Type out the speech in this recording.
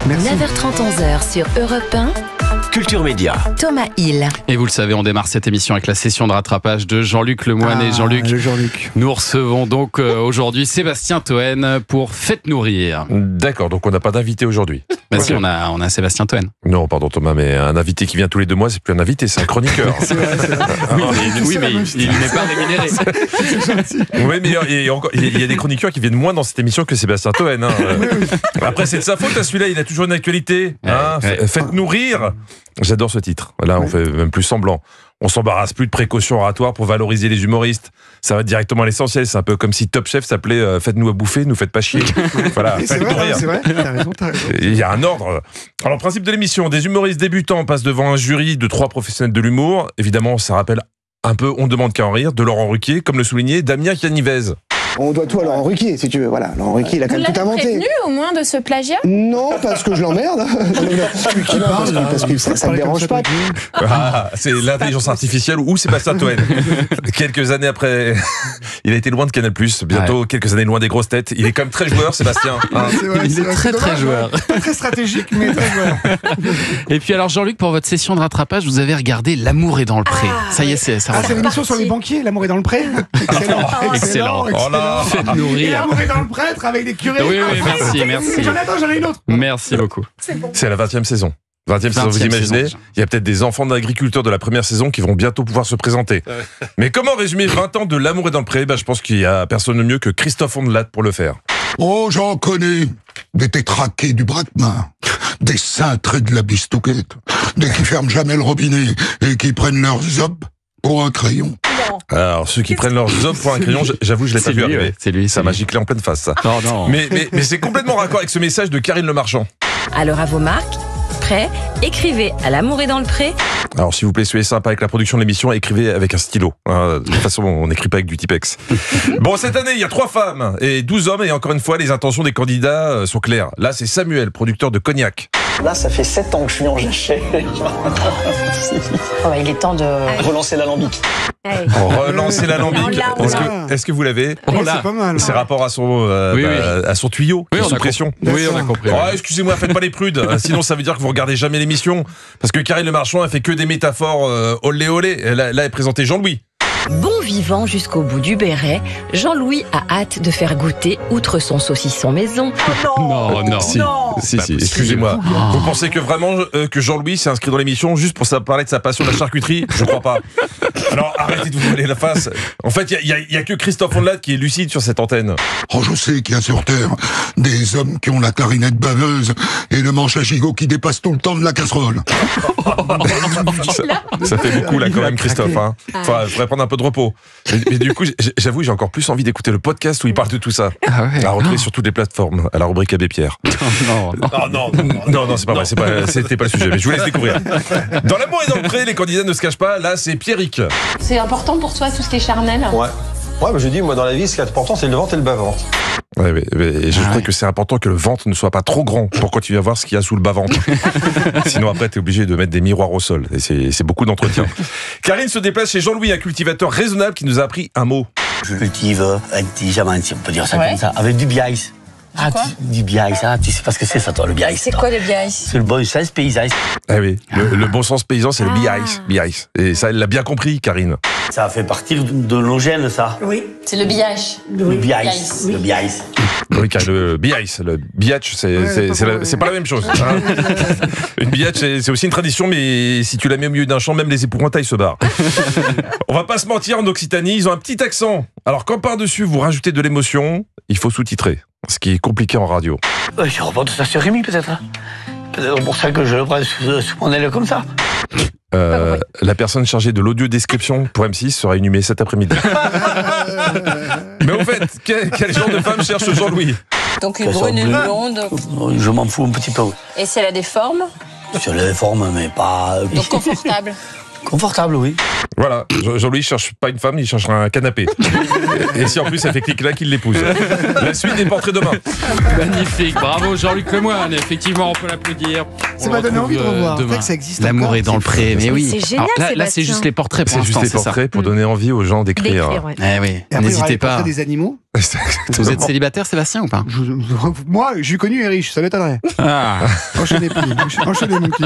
Merci. 9h30, 11h sur Europe 1. Culture Média. Thomas Hill. Et vous le savez, on démarre cette émission avec la session de rattrapage de Jean-Luc Lemoyne. Et Jean-Luc, nous recevons donc aujourd'hui Sébastien Toen pour Faites-nous rire. D'accord, donc on n'a pas d'invité aujourd'hui. Bah si, on a Sébastien Toen. Non, pardon Thomas, mais un invité qui vient tous les 2 mois, c'est plus un invité, c'est un chroniqueur. Oui, mais il n'est pas rémunéré. Oui, mais il y a des chroniqueurs qui viennent moins dans cette émission que Sébastien Toen. Après, c'est de sa faute, celui-là, il a toujours une actualité. Faites-nous rire. J'adore ce titre. Là, on fait même plus semblant. On s'embarrasse plus de précautions oratoires pour valoriser les humoristes. Ça va directement à l'essentiel. C'est un peu comme si Top Chef s'appelait Faites-nous à bouffer, nous faites pas chier. Voilà, faites-nous rire. C'est vrai, t'as raison. Il y a un ordre. Alors, le principe de l'émission, des humoristes débutants passent devant un jury de 3 professionnels de l'humour. Évidemment, ça rappelle un peu On demande qu'à en rire de Laurent Ruquier, comme le soulignait Damien Canivez. On doit tout à Laurent Ruquier, si tu veux. Voilà, Laurent Ruquier, il a quand même tout inventé. Prévenu au moins de ce plagiat? Non, parce que je l'emmerde. Parce que ça ne dérange pas. C'est l'intelligence artificielle ou Sébastien Toen. Quelques années après, il a été loin de Canal+. Bientôt, quelques années loin des grosses têtes. Il est quand même très joueur, Sébastien. Il est très joueur. Pas très stratégique, mais très joueur. Et puis alors Jean-Luc, pour votre session de rattrapage, vous avez regardé L'amour est dans le pré. Ça y est, ça c'est l'émission sur les banquiers, L'amour est dans le pré. Excellent. Oh là. Faites-nous Et rire. L'amour est dans le prêtre avec des curés. Oui, merci. J'en ai une autre. Merci beaucoup. C'est la 20e saison. 20e saison, vous imaginez, il y a peut-être des enfants d'agriculteurs de la première saison qui vont bientôt pouvoir se présenter. Mais comment résumer 20 ans de L'amour est dans le pré? Je pense qu'il y a personne de mieux que Christophe Ondelat pour le faire. Oh, j'en connais. Des tétraqués du bras-de-main, des cintrés de la bistouquette, des qui ferment jamais le robinet et qui prennent leurs zop pour un crayon. Alors, ceux qui prennent leurs zop pour un crayon, j'avoue, je l'ai pas vu arriver. Ouais. C'est lui. Ça m'a giclé en pleine face, ça. Non. Mais c'est complètement raccord avec ce message de Karine Le Marchand. Alors à vos marques, prêts, écrivez à L'amour est dans le pré. Alors, s'il vous plaît, soyez sympa avec la production de l'émission, écrivez avec un stylo. De toute façon, on n'écrit pas avec du Tipex. Bon, cette année, il y a 3 femmes et 12 hommes, et encore une fois, les intentions des candidats sont claires. Là, c'est Samuel, producteur de Cognac. Là, ça fait 7 ans que je suis en jachère. Il est temps de Relancer l'alambic. Relancer l'alambic. Est-ce que vous l'avez? C'est pas mal. C'est rapport à son, à son tuyau, Oui, sous pression. Oui, on a compris. Oh, excusez-moi, faites pas les prudes. Sinon, ça veut dire que vous regardez jamais l'émission. Parce que Karine Le Marchand, elle fait que des métaphores olé olé. Là, elle présentait Jean-Louis. Bon vivant jusqu'au bout du béret, Jean-Louis a hâte de faire goûter, outre son saucisson maison, Non. Si, excusez-moi. Vous pensez que vraiment que Jean-Louis s'est inscrit dans l'émission juste pour parler de sa passion de la charcuterie? Je crois pas. Alors arrêtez de vous voler la face. En fait, il y a que Christophe Ondelat qui est lucide sur cette antenne. Oh, je sais qu'il y a sur Terre des hommes qui ont la clarinette baveuse et le manche à gigot qui dépasse tout le temps de la casserole. Ça fait beaucoup là quand même, Christophe. Faudrait prendre un peu de repos. Mais du coup, j'avoue, j'ai encore plus envie d'écouter le podcast où il parle de tout ça. À retrouver sur toutes les plateformes, à la rubrique Abbé Pierre. Non, c'est pas vrai, c'était pas le sujet, mais je vous laisse découvrir. Dans L'amour est dans le pré, les candidats ne se cachent pas. Là, c'est Pierrick. C'est important pour toi, tout ce qui est charnel? Ouais, je dis, moi, dans la vie, ce qui est important, c'est le ventre et le bas-ventre. Mais je crois que c'est important que le ventre ne soit pas trop grand pour continuer à voir ce qu'il y a sous le bas-ventre. Sinon, après, t'es obligé de mettre des miroirs au sol. Et c'est beaucoup d'entretien. Karine se déplace chez Jean-Louis, un cultivateur raisonnable qui nous a appris un mot. Je cultive intelligemment, si on peut dire ça comme ça, avec du biaïs. Du biaïs, tu sais pas ce que c'est ça, toi, le biaïs? C'est quoi le biaïs? C'est le bon sens paysan. Le bon sens paysan, c'est le biaïs. Et ça, elle l'a bien compris, Karine. Ça fait partie de nos gènes, ça. Oui. C'est le biaïs. Le biaïs. Le biaïs. Oui, car le biatch, c'est pas la même chose. Une biatch, c'est aussi une tradition, mais si tu la mets au milieu d'un champ, même les épouvantails se barrent. On va pas se mentir, en Occitanie, ils ont un petit accent. Alors quand par-dessus vous rajoutez de l'émotion, il faut sous-titrer, ce qui est compliqué en radio. Je reporte ça sur Rémi, peut-être. Peut-être pour ça que je le prends sous mon aile comme ça. La personne chargée de l'audio-description pour M6 sera inhumée cet après-midi. Mais au fait, quel genre de femme cherche Jean-Louis? Donc une brune, une blonde. Je m'en fous un petit peu. Et si elle a des formes? Si elle a des formes, mais pas... Donc confortable. Confortable, oui. Voilà, Jean-Louis cherche pas une femme, il cherchera un canapé. Et si en plus ça fait clic-clac, il l'épouse. La suite des portraits demain. Magnifique, bravo Jean-Luc Lemoyne. Effectivement, on peut l'applaudir. Ça m'a donné envie de revoir. Demain. Que ça existe. L'amour est dans le pré, mais oui. C'est génial, alors, là, c'est juste les portraits pour l'instant, c'est juste les portraits pour donner envie aux gens d'écrire. Ouais. Eh oui, Et après, n'hésitez pas. des animaux. Vous êtes célibataire, Sébastien, ou pas? Moi, je suis connu et riche, ça m'étonnerait. Ah. Enchaînez, mon petit.